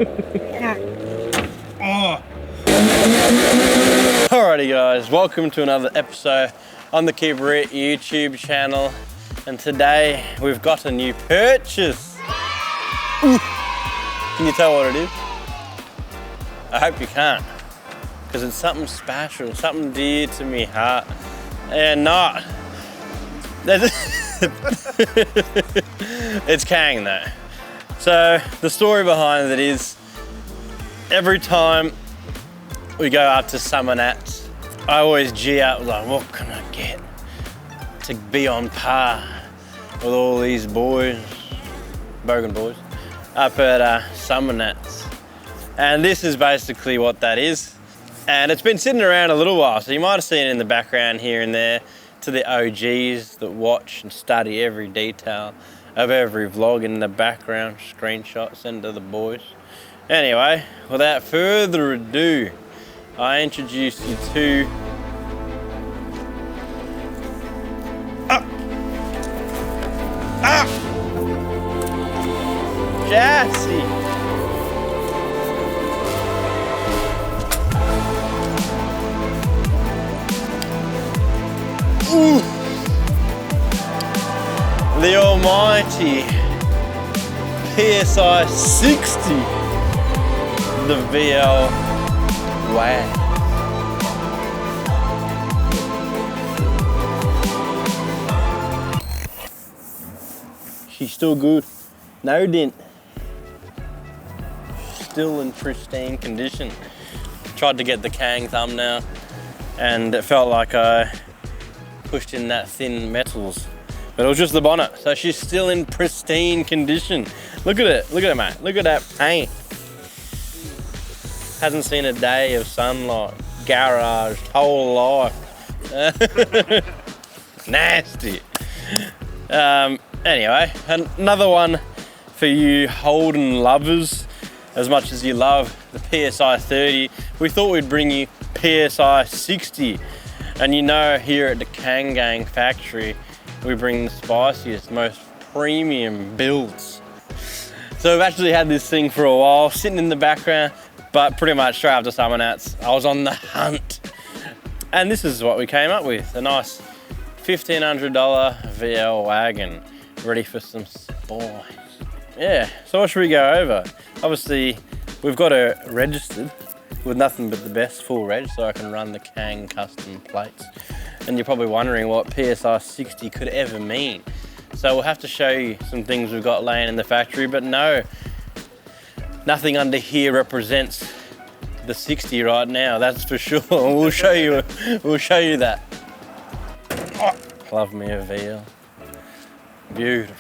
Oh. Alrighty guys, welcome to another episode on the Reet YouTube channel, and today we've got a new purchase. Ooh. Can you tell what it is? I hope you can't, because it's something special, something dear to me heart, and not. It's Kang though. So the story behind it is, every time we go up to Summer Nats, I always G up like, what can I get to be on par with all these boys, Bogan boys, up at Summer Nats. And this is basically what that is. And it's been sitting around a little while, so you might have seen it in the background here and there, to the OGs that watch and study every detail of every vlog in the background, screenshot, send to the boys. Anyway, without further ado, I introduce you to Jassy. Ooh. The almighty PSI 60, the VL Wagon. She's still good, no dent, still in pristine condition. Tried to get the Kang thumbnail and it felt like I pushed in that thin metals, but it was just the bonnet, so she's still in pristine condition. Look at it, mate, look at that paint. Hasn't seen a day of sunlight, garaged, whole life. Nasty. Anyway, another one for you Holden lovers. As much as you love the PSI 30, we thought we'd bring you PSI 60. And you know, here at the Kang Gang factory, we bring the spiciest, most premium builds. So we've actually had this thing for a while, sitting in the background, but pretty much straight after Summer Nats, I was on the hunt. And this is what we came up with, a nice $1,500 VL Wagon, ready for some spice. Yeah, so what should we go over? Obviously, we've got her registered with nothing but the best full reg, so I can run the Kang custom plates. And you're probably wondering what PSI 60 could ever mean. So we'll have to show you some things we've got laying in the factory, but no, nothing under here represents the 60 right now, that's for sure. We'll show you that. Oh, love me a VL. Beautiful.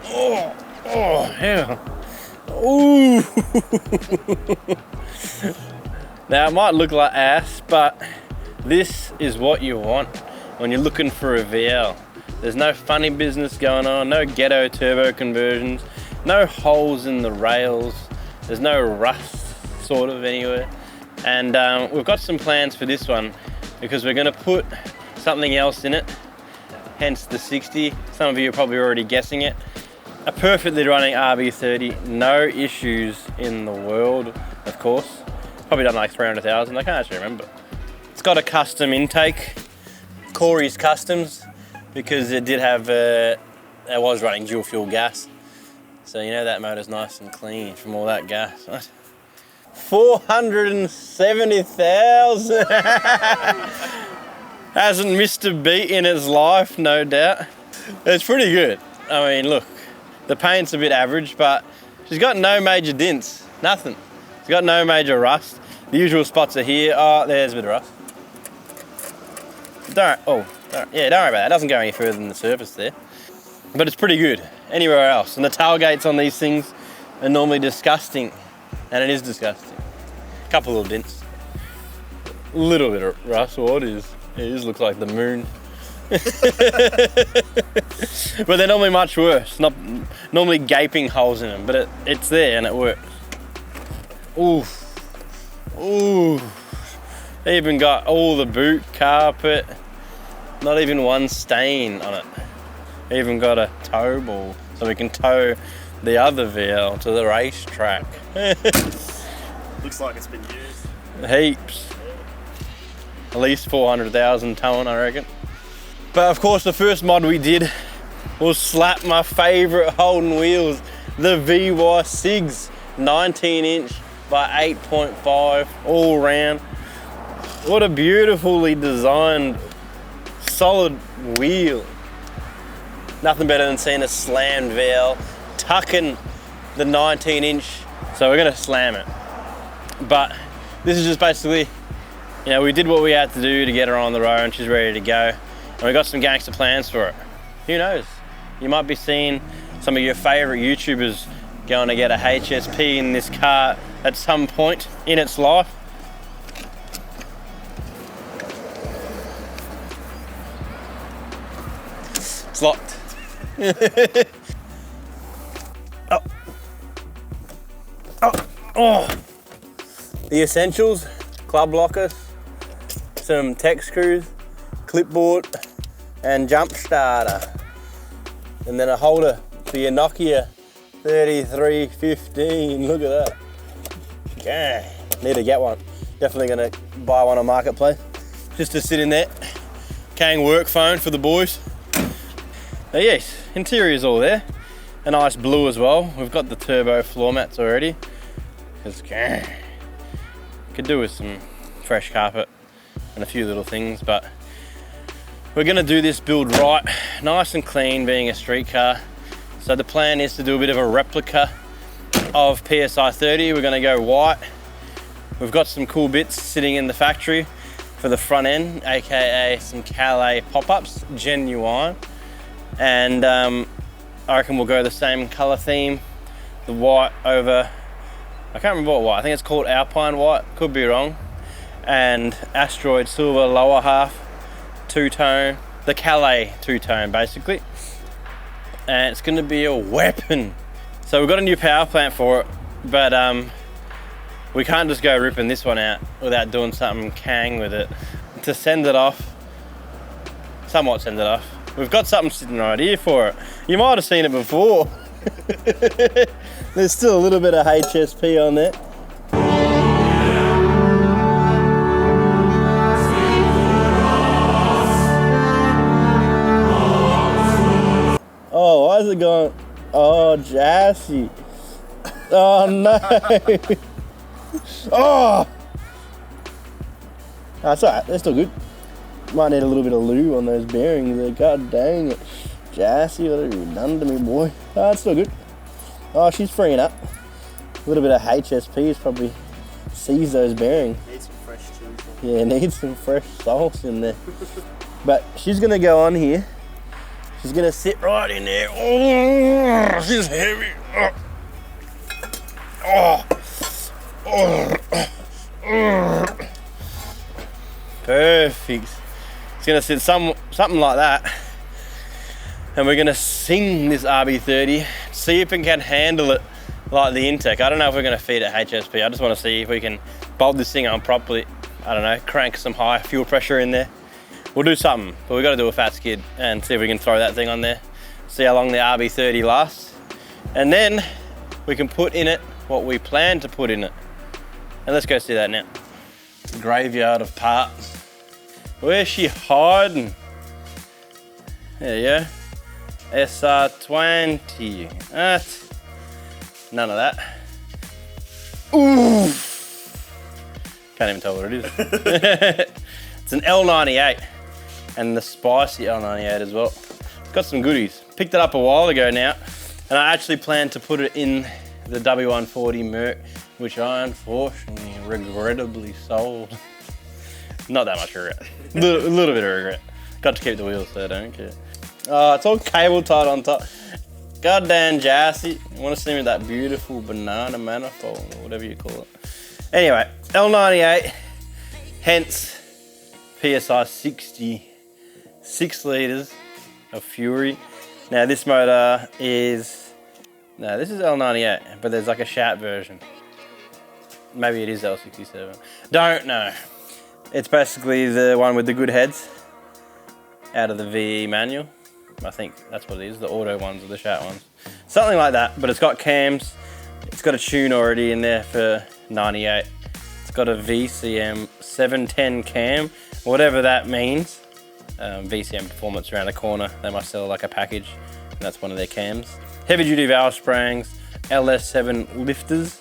Oh, yeah. Ooh. Now it might look like ass, but this is what you want when you're looking for a VL. There's no funny business going on, no ghetto turbo conversions, no holes in the rails, there's no rust sort of anywhere. And we've got some plans for this one because we're gonna put something else in it, hence the 60. Some of you are probably already guessing it. A perfectly running RB30, no issues in the world, of course. Probably done like 300,000, I can't actually remember. It's got a custom intake, Corey's Customs, because it did have, it was running dual fuel gas. So you know that motor's nice and clean from all that gas. 470,000. Hasn't missed a beat in its life, no doubt. It's pretty good. I mean, look. The paint's a bit average, but she's got no major dents, nothing. She's got no major rust. The usual spots are here. Oh, there's a bit of rust. Don't worry about that. It doesn't go any further than the surface there. But it's pretty good anywhere else. And the tailgates on these things are normally disgusting, and it is disgusting. A couple little dents. A little bit of rust, what is? It just looks like the moon. But they're normally much worse, not normally gaping holes in them, but it's there and it works. Ooh, ooh. They even got all the boot carpet, not even one stain on it. They even got a tow ball so we can tow the other VL to the racetrack. Looks like it's been used. Heaps. At least 400,000 towing, I reckon. But of course, the first mod we did was slap my favorite Holden wheels, the VY6, 19-inch by 8.5 all round. What a beautifully designed, solid wheel. Nothing better than seeing a slammed VL tucking the 19-inch. So we're gonna slam it. But this is just basically, you know, we did what we had to do to get her on the road and she's ready to go. And we got some gangster plans for it. Who knows? You might be seeing some of your favorite YouTubers going to get a HSP in this car at some point in its life. It's locked. Oh. Oh. Oh. The essentials, club lockers, some tech screws, clipboard, and jump starter. And then a holder for your Nokia 3315. Look at that. Yeah, need to get one. Definitely gonna buy one on Marketplace. Just to sit in there. Kang work phone for the boys. But yes, interior's all there. A nice blue as well. We've got the turbo floor mats already. Could do with some fresh carpet and a few little things, but we're gonna do this build right, nice and clean, being a street car. So the plan is to do a bit of a replica of PSI 30. We're gonna go white. We've got some cool bits sitting in the factory for the front end, AKA some Calais pop-ups, genuine. And I reckon we'll go the same color theme, the white over, I can't remember what white, I think it's called Alpine white, could be wrong. And Asteroid silver lower half, two-tone, the Calais two-tone basically. And it's gonna be a weapon. So we've got a new power plant for it, but we can't just go ripping this one out without doing something Kang with it. To send it off, somewhat send it off, we've got something sitting right here for it. You might have seen it before. There's still a little bit of HSP on there. Oh, why is it going? Oh, Jassy. Oh, no. Oh! That's alright, they're still good. Might need a little bit of lube on those bearings there. God dang it. Jassy, what have you done to me, boy? Oh, it's still good. Oh, she's freeing up. A little bit of HSP is probably seized those bearings. Need some fresh juice. Yeah, needs some fresh sauce in there. But she's gonna go on here. She's gonna sit right in there. Oh, she's heavy. Oh. Oh. Oh. Perfect. It's gonna sit something like that. And we're gonna sing this RB30, see if it can handle it like the Intec. I don't know if we're gonna feed it HSP. I just wanna see if we can bolt this thing on properly. I don't know, crank some high fuel pressure in there. We'll do something, but we gotta do a fat skid and see if we can throw that thing on there. See how long the RB30 lasts. And then we can put in it what we plan to put in it. And let's go see that now. Graveyard of parts. Where's she hiding? There you go. SR20. None of that. Ooh! Can't even tell what it is. It's an L98 and the spicy L98 as well. It's got some goodies. Picked it up a while ago now, and I actually planned to put it in the W140 Merc, which I unfortunately regrettably sold. Not that much regret. A little bit of regret. Got to keep the wheels, so I don't care. Oh, it's all cable tied on top. Goddamn Jassy. You want to see me with that beautiful banana manifold, or whatever you call it. Anyway, L98, hence PSI 60, 6 litres of fury. Now this motor is, no, this is L98, but there's like a shat version. Maybe it is L67. Don't know. It's basically the one with the good heads out of the VE manual. I think that's what it is, the auto ones or the shat ones. something like that, but it's got cams. It's got a tune already in there for 98. It's got a VCM 710 cam, whatever that means. VCM Performance around the corner. They must sell like a package, and that's one of their cams. Heavy duty valve springs, LS7 lifters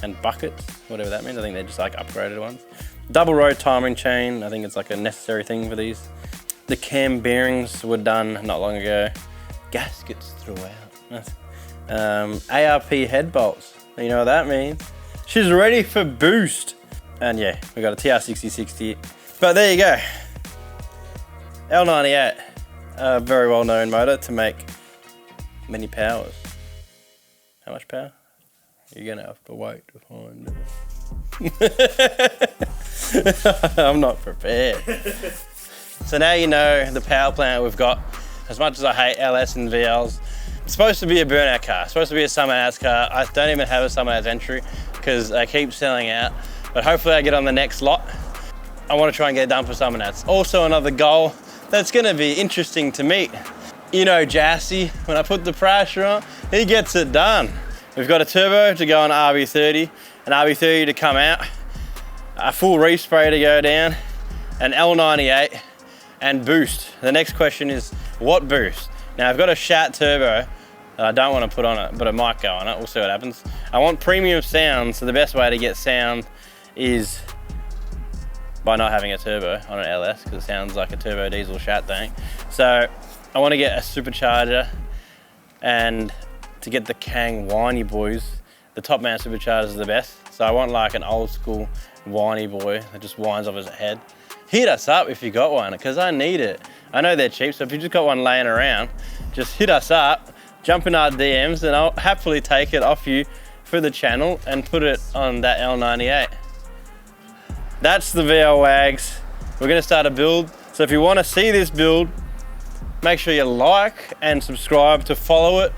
and buckets, whatever that means. I think they're just like upgraded ones. Double row timing chain. I think it's like a necessary thing for these. The cam bearings were done not long ago. Gaskets throughout. ARP head bolts. You know what that means. She's ready for boost. And yeah, we got a TR6060. But there you go. L98, a very well known motor to make many powers. How much power? You're gonna have to wait to find it. I'm not prepared. So now you know the power plant we've got. As much as I hate LS and VLs, it's supposed to be a burnout car, it's supposed to be a summer house car. I don't even have a summer house entry because I keep selling out, but hopefully I get on the next lot. I want to try and get it done for summer house. Also another goal that's gonna be interesting to meet. You know Jassy, when I put the pressure on, he gets it done. We've got a turbo to go on RB30, an RB30 to come out, a full respray to go down, an L98, and boost. The next question is, what boost? Now I've got a Shat turbo that I don't want to put on it, but it might go on it, we'll see what happens. I want premium sound, so the best way to get sound is by not having a turbo on an LS, because it sounds like a turbo diesel Shat tank. So I want to get a supercharger, and to get the Kang whiny boys, the top mount superchargers are the best. So I want like an old school whiny boy that just winds off his head. Hit us up if you got one, because I need it. I know they're cheap, so if you just got one laying around, just hit us up, jump in our DMs, and I'll happily take it off you for the channel and put it on that L98. That's the VL Wags. We're gonna start a build. So if you wanna see this build, make sure you like and subscribe to follow it.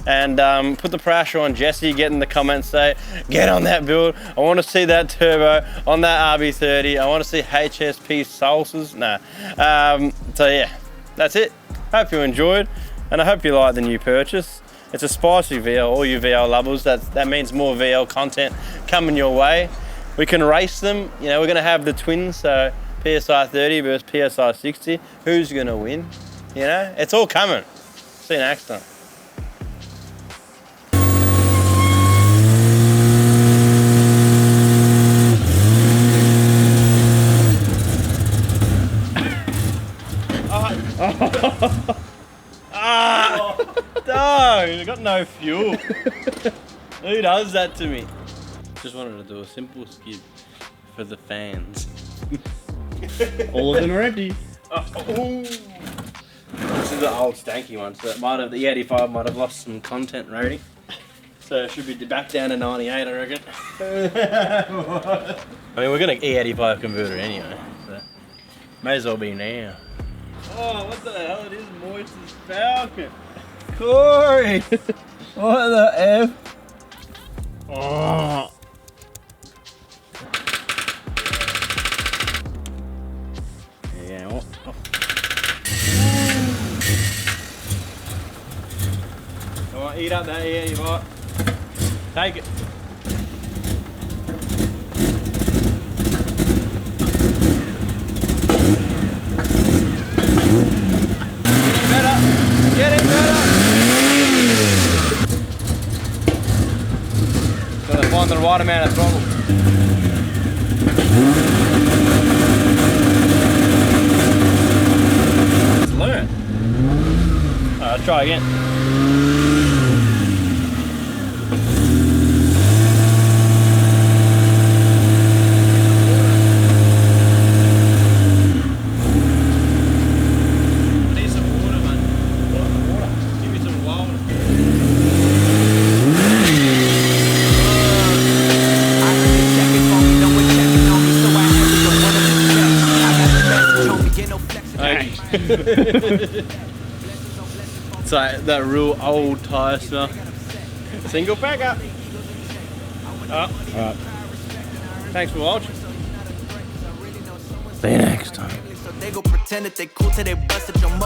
And put the pressure on Jesse, get in the comments, say, get on that build. I want to see that turbo on that RB30. I want to see HSP salsas. Nah. So yeah, that's it. Hope you enjoyed, and I hope you like the new purchase. It's a spicy VL, all you VL lovers. That means more VL content coming your way. We can race them. You know, we're gonna have the twins, so PSI 30 versus PSI 60. Who's gonna win? You know, it's all coming. See you next time. Dog, I got no fuel. Who does that to me? Just wanted to do a simple skid for the fans. All of them are empty. This is the old stanky one, so it might have, the E85 might have lost some content rating. So it should be back down to 98, I reckon. I mean, we're gonna E85 converter anyway, so may as well be now. Oh, what the hell? It is moist as Falcon. Corey! What the F? Oh. Yeah, what? Oh. Come on, eat up that E85. Take it. Get it better! Gotta find the right amount of throttle. Let's learn. Alright, let's try again. It's like that real old tyre smell. Single packer. Alright. Thanks for watching. See you next time.